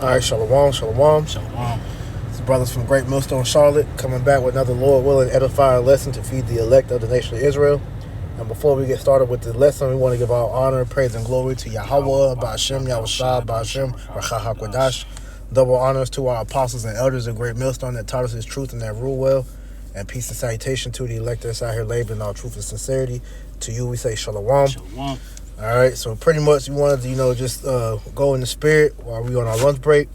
All right, shalom, shalom. Shalom. It's brothers from Great Millstone, Charlotte, coming back with another Lord willing edifying lesson to feed the elect of the nation of Israel. And before we get started with the lesson, we want to give our honor, praise, and glory to Yahweh, Ba'ashem, Yahushua, Ba'ashem, Racha HaKodash. Double honors to our apostles and elders of Great Millstone that taught us his truth and that rule well. And peace and salutation to the elect that's out here laboring in all truth and sincerity. To you, we say shalom. Shalom. All right, so pretty much we wanted to, just go in the spirit while we on our lunch break.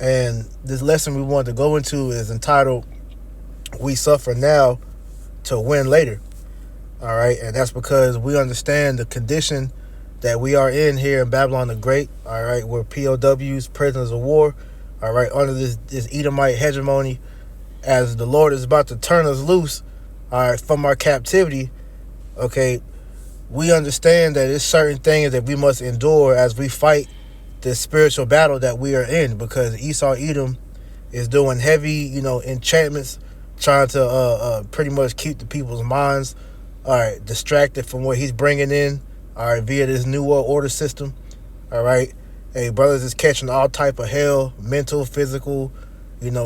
And this lesson we wanted to go into is entitled, We Suffer Now to Win Later. All right, and that's because we understand the condition that we are in here in Babylon the Great. All right, we're POWs, prisoners of war. All right, under this Edomite hegemony, as the Lord is about to turn us loose, all right, from our captivity. Okay, we understand that there's certain things that we must endure as we fight this spiritual battle that we are in, because Esau Edom is doing heavy, enchantments, trying to pretty much keep the people's minds, all right, distracted from what he's bringing in, all right, via this new world order system, all right. Hey, brothers is catching all type of hell, mental, physical,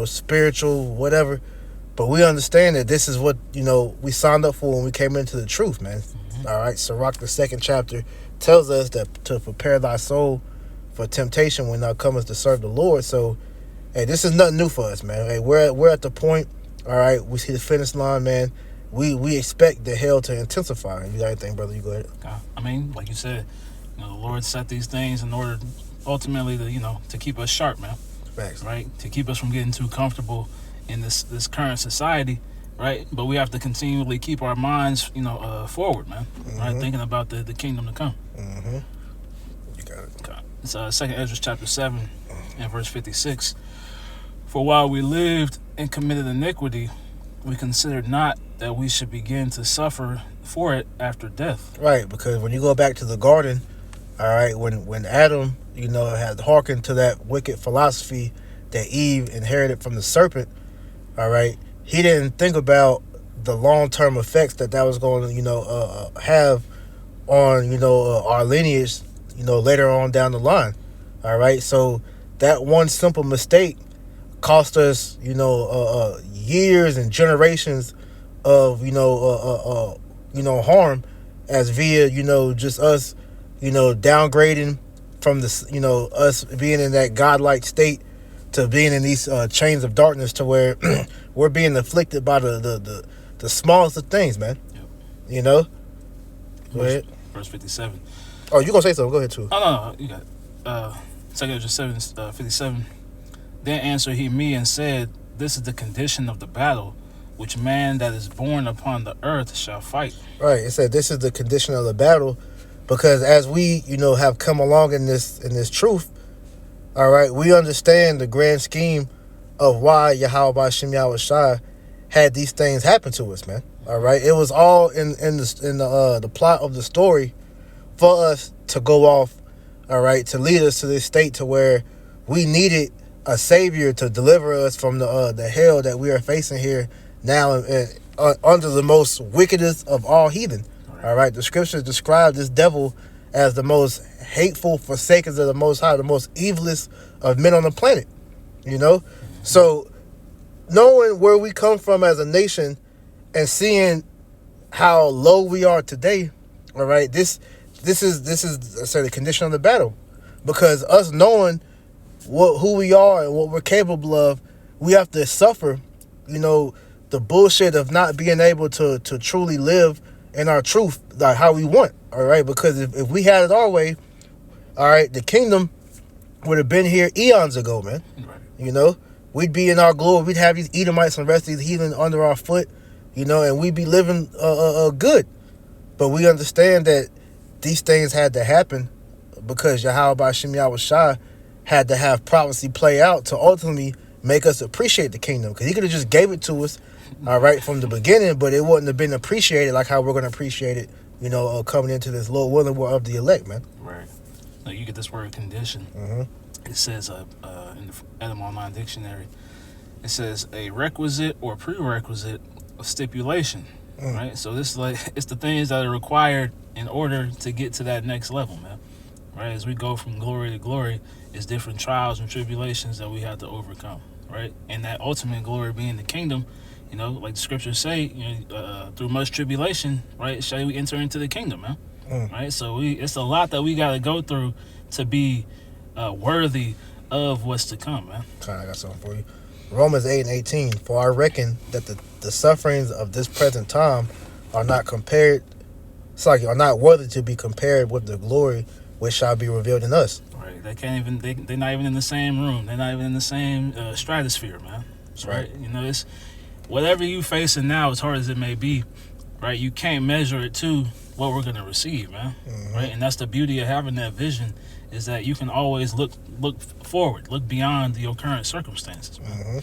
spiritual, whatever. But we understand that this is what, we signed up for when we came into the truth, man. Mm-hmm. All right, Sirach, the 2nd chapter, tells us that to prepare thy soul for temptation when thou comest to serve the Lord. So, hey, this is nothing new for us, man. Hey, we're at the point, all right, we see the finish line, man. We expect the hell to intensify. You got anything, brother? You go ahead. I mean, like you said, the Lord set these things in order ultimately to keep us sharp, man. Facts. Right? To keep us from getting too comfortable in this current society, right? But we have to continually keep our minds, forward, man. Mm-hmm. Right? Thinking about the kingdom to come. Mm-hmm. You got it. Okay. It's 2nd Ezra chapter 7 and verse 56. For while we lived and committed iniquity, we considered not that we should begin to suffer for it after death. Right, because when you go back to the garden, all right, when Adam, had hearkened to that wicked philosophy that Eve inherited from the serpent, all right, he didn't think about the long-term effects that was going to, have on, our lineage, later on down the line, all right? So that one simple mistake cost us, years and generations of, harm, as via, just us, downgrading from the, us being in that godlike state to being in these chains of darkness, to where we're being afflicted by the smallest of things, man. Yep. Go ahead. Verse 57. Oh, you gonna say something? Go ahead too. Oh, no, you got it. 2nd Ezra 7, 57. Then answered he me and said, This is the condition of the battle, which man that is born upon the earth shall fight. Right. It said this is the condition of the battle, because as we, have come along in this truth, all right, we understand the grand scheme of why Yahweh Ba'ashem Yahushua had these things happen to us, man. All right. It was all in the plot of the story for us to go off, all right, to lead us to this state to where we needed a savior to deliver us from the hell that we are facing here now, under the most wickedest of all heathen. All right, the scriptures describe this devil as the most hateful forsakers of the Most High, the most evilest of men on the planet. So knowing where we come from as a nation and seeing how low we are today, all right, this is I say the condition of the battle, because us knowing who we are and what we're capable of, we have to suffer, the bullshit of not being able to truly live in our truth, like how we want, all right? Because if we had it our way, all right, the kingdom would have been here eons ago, man. Right. We'd be in our glory. We'd have these Edomites and the rest of these heathen under our foot, and we'd be living good. But we understand that these things had to happen because Yahweh Ba'ashem Yahushua had to have prophecy play out to ultimately make us appreciate the kingdom. Because he could have just gave it to us, all right, from the beginning, but it wouldn't have been appreciated like how we're going to appreciate it, coming into this Lord willing war of the elect, man. Right. Now you get this word condition. Mm-hmm. It says in the Adam Online Dictionary, it says a requisite or prerequisite of stipulation. Right. So this is it's the things that are required in order to get to that next level, man. right? As we go from glory to glory, it's different trials and tribulations that we have to overcome, right? And that ultimate glory being the kingdom, like the scriptures say, through much tribulation, right, shall we enter into the kingdom, man. Right? So it's a lot that we got to go through to be worthy of what's to come, man. I got something for you. Romans 8:18. For I reckon that the sufferings of this present time are not worthy to be compared with the glory which shall be revealed in us. Right. They can't even. They're not even in the same room. They're not even in the same stratosphere, man. That's right. It's whatever you facing now, as hard as it may be, right? You can't measure it to what we're gonna receive, man. Right. And that's the beauty of having that vision, is that you can always look forward, look beyond your current circumstances, man.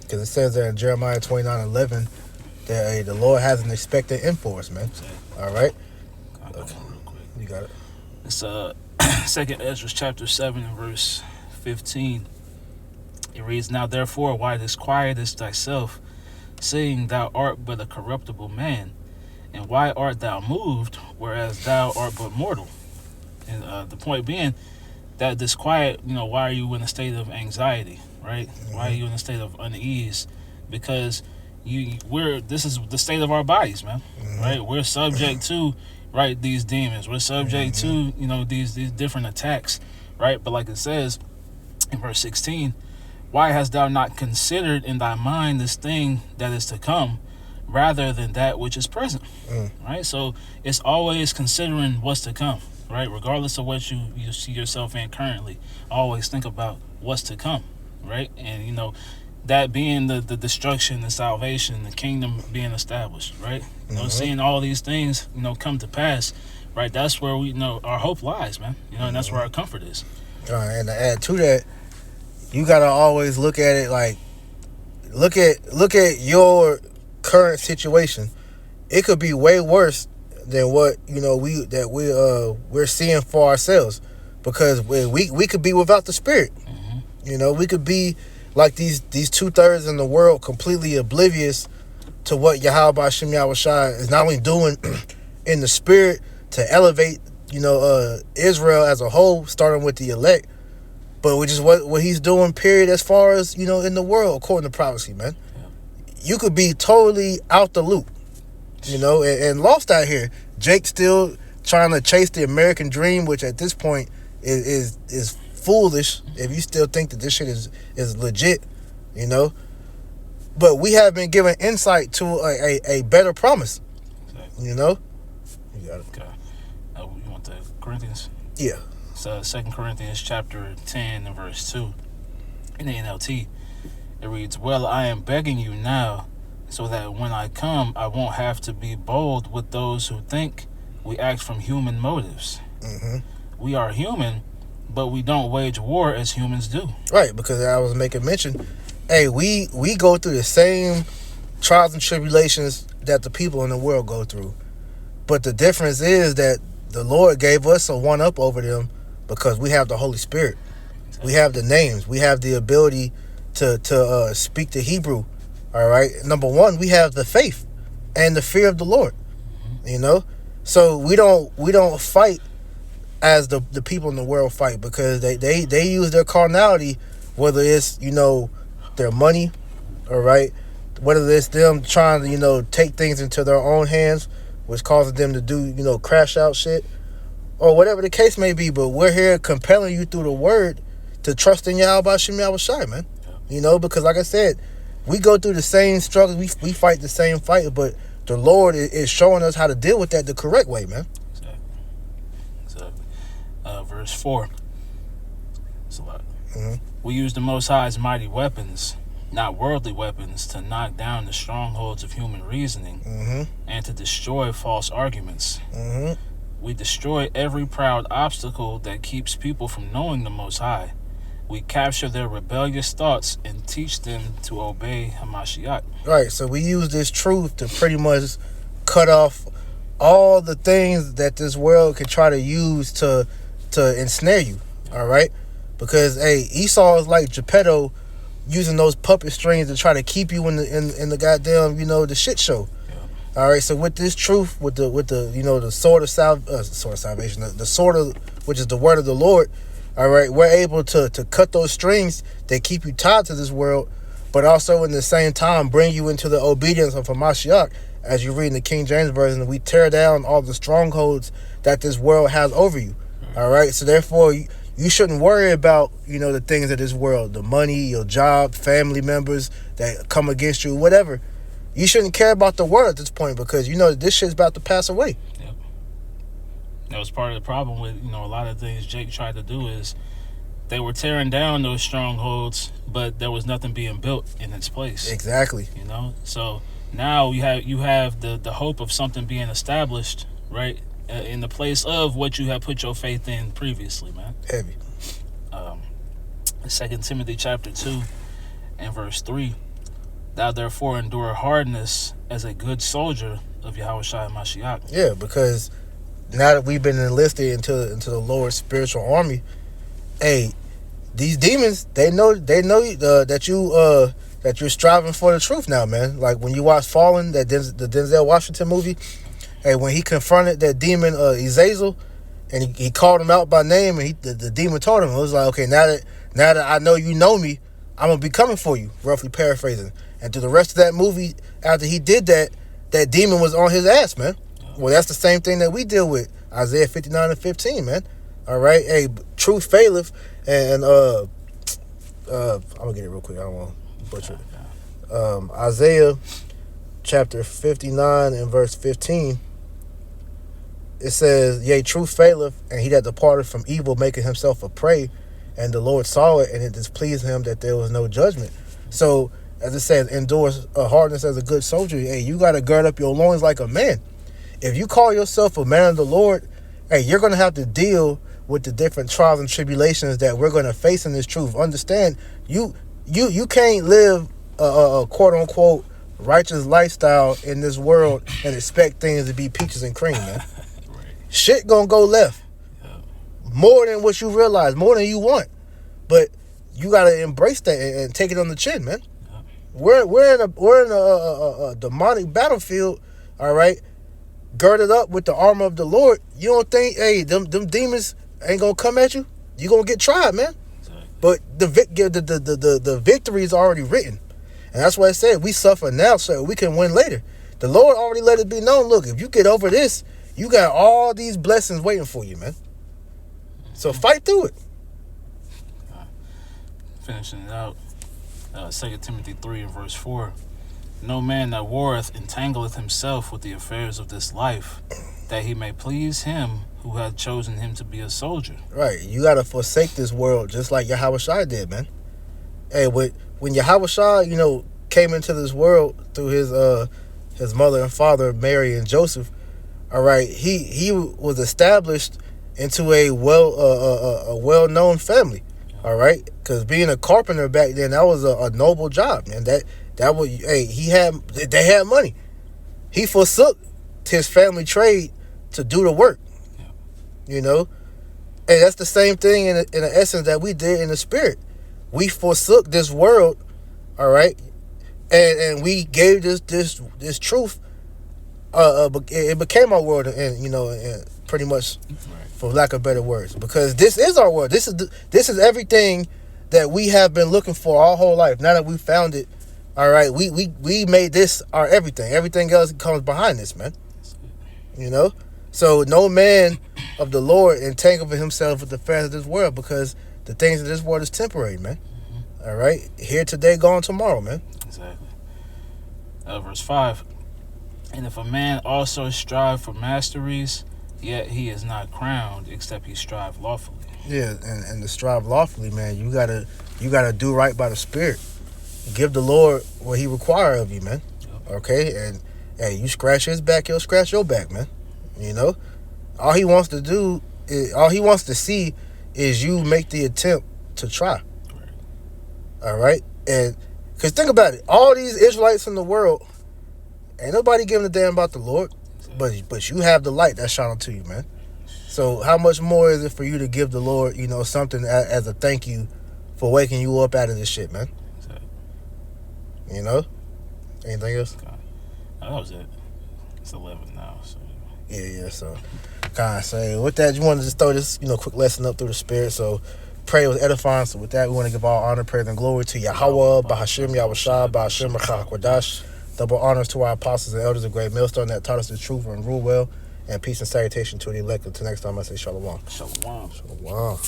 Because it says there in Jeremiah 29:11 that the Lord has an expected end for us, man. All right. Okay. Real quick. You got it. It's 2nd Ezra chapter 7 and verse 15. It reads, Now therefore, why disquietest thyself, seeing thou art but a corruptible man? And why art thou moved, whereas thou art but mortal? And the point being that disquiet, why are you in a state of anxiety, right? Why are you in a state of unease? Because this is the state of our bodies, man, right? We're subject to, right, these demons. We're subject to, these different attacks, right? But like it says in verse 16, why hast thou not considered in thy mind this thing that is to come, rather than that which is present, right? So it's always considering what's to come, right? Regardless of what you see yourself in currently, always think about what's to come, right? And, that being the destruction, the salvation, the kingdom being established, right? Seeing all these things, come to pass, right? That's where we know our hope lies, man. And that's where our comfort is. And to add to that, you gotta always look at it like, look at your current situation. It could be way worse than what we're seeing for ourselves, because we could be without the Spirit. We could be like these 2/3 in the world, completely oblivious to what Yahweh Hashem Yahushua is not only doing in the Spirit to elevate Israel as a whole, starting with the elect, but which is what he's doing, period, as far as in the world, according to prophecy, man. You could be totally out the loop, and lost out here. Jake still trying to chase the American dream, which at this point is foolish if you still think that this shit is legit, But we have been given insight to a better promise, Exactly. You got it. Okay. You want the Corinthians? Yeah. So 2 Corinthians chapter 10 and verse 2 in the NLT. It reads, Well, I am begging you now, so that when I come, I won't have to be bold with those who think we act from human motives. We are human, but we don't wage war as humans do. Right, because I was making mention, hey, we go through the same trials and tribulations that the people in the world go through. But the difference is that the Lord gave us a one-up over them because we have the Holy Spirit. We have the names. We have the ability to speak the Hebrew. All right. Number one, we have the faith and the fear of the Lord. So we don't fight as the people in the world fight, because they use their carnality, whether it's their money, all right, whether it's them trying to take things into their own hands, which causes them to do crash out shit, or whatever the case may be. But we're here compelling you through the word to trust in Yahweh Hashem Yahushai, man. Because like I said, we go through the same struggles, we fight the same fight, but the Lord is showing us how to deal with that the correct way, man. Exactly. Verse 4. It's a lot. We use the Most High's mighty weapons, not worldly weapons, to knock down the strongholds of human reasoning and to destroy false arguments. We destroy every proud obstacle that keeps people from knowing the Most High. We capture their rebellious thoughts and teach them to obey Hamashiach. Right, so we use this truth to pretty much cut off all the things that this world can try to use to ensnare you, all right? Because, hey, Esau is like Geppetto using those puppet strings to try to keep you in the goddamn, the shit show. All right, so with this truth, with the the sword of salvation, the sword of which is the word of the Lord. All right, we're able to cut those strings that keep you tied to this world, but also in the same time bring you into the obedience of Hamashiach. As you read in the King James Version, we tear down all the strongholds that this world has over you. All right, so therefore you shouldn't worry about the things of this world, the money, your job, family members that come against you, whatever. You shouldn't care about the world at this point because this shit's about to pass away. Yep. That was part of the problem with a lot of things Jake tried to do is they were tearing down those strongholds, but there was nothing being built in its place. Exactly. So now you have the hope of something being established, right, in the place of what you have put your faith in previously, man. Heavy. 2 Timothy chapter 2 and verse 3. Thou therefore endure hardness as a good soldier of Yahushua Mashiach. Yeah, because now that we've been enlisted into the Lord's spiritual army, hey, these demons, they know that you're striving for the truth now, man. Like when you watch Fallen, the Denzel Washington movie, hey, when he confronted that demon Azazel, and he called him out by name, and the demon told him, it was like, okay, now that I know you know me, I'm gonna be coming for you, roughly paraphrasing. And through the rest of that movie, after he did that, that demon was on his ass, man. Well, that's the same thing that we deal with. Isaiah 59:15, man. All right, hey, truth faileth, and I'm gonna get it real quick. I don't want to butcher it. Isaiah chapter 59 and verse 15. It says, "Yea, truth faileth, and he that departed from evil maketh himself a prey, and the Lord saw it, and it displeased him that there was no judgment." So, as it says, endure hardness as a good soldier. Hey, you got to gird up your loins like a man. If you call yourself a man of the Lord, hey, you're going to have to deal with the different trials and tribulations that we're going to face in this truth. Understand, you can't live a quote-unquote righteous lifestyle in this world and expect things to be peaches and cream, man. Right. Shit going to go left. More than what you realize, more than you want. But you got to embrace that and take it on the chin, man. We're in a demonic battlefield, all right, girded up with the armor of the Lord. You don't think, hey, them demons ain't gonna come at you? You gonna get tried, man. Exactly. But the victory is already written, and that's why I said we suffer now so we can win later. The Lord already let it be known. Look, if you get over this, you got all these blessings waiting for you, man. So fight through it. Finishing it out. 2 Timothy 3 and verse 4. No man that warreth entangleth himself with the affairs of this life, that he may please him who hath chosen him to be a soldier. Right. You got to forsake this world just like Yahushua did, man. Hey, when Yahushua, came into this world through his mother and father, Mary and Joseph, all right, he was established into a well-known family. All right, because being a carpenter back then, that was a noble job, man. That was, hey, they had money. He forsook his family trade to do the work. And that's the same thing in the essence that we did in the spirit. We forsook this world, all right, and we gave this truth. It became our world, and pretty much. Right. For lack of better words, because this is our world. This is everything that we have been looking for our whole life. Now that we found it, all right, we made this our everything. Everything else comes behind this, man. So no man of the Lord entangle himself with the affairs of this world, because the things of this world is temporary, man. Mm-hmm. All right, here today, gone tomorrow, man. Exactly. Verse 5. And if a man also strive for masteries, yet he is not crowned, except he strive lawfully. Yeah, and to strive lawfully, man, you gotta do right by the Spirit. Give the Lord what He requires of you, man. Yep. Okay, and hey, you scratch His back, He'll scratch your back, man. All He wants to see is you make the attempt to try. Right. All right, and because think about it, all these Israelites in the world, ain't nobody giving a damn about the Lord. But you have the light that shine onto you, man. So how much more is it for you to give the Lord, something as a thank you for waking you up out of this shit, man? Exactly. Anything else? That was it. It's 11 now. So. Yeah. So, kind of say with that, you want to just throw this, quick lesson up through the spirit. So, pray was edifying. So, with that, we want to give all honor, praise, and glory to Yahweh, Bahashim, Yahushua, Bahashim, Rachak, double honors to our apostles and elders of Great Millstone that taught us the truth and rule well. And peace and salutation to the elect. Until next time, I say shalom. Shalom. Shalom.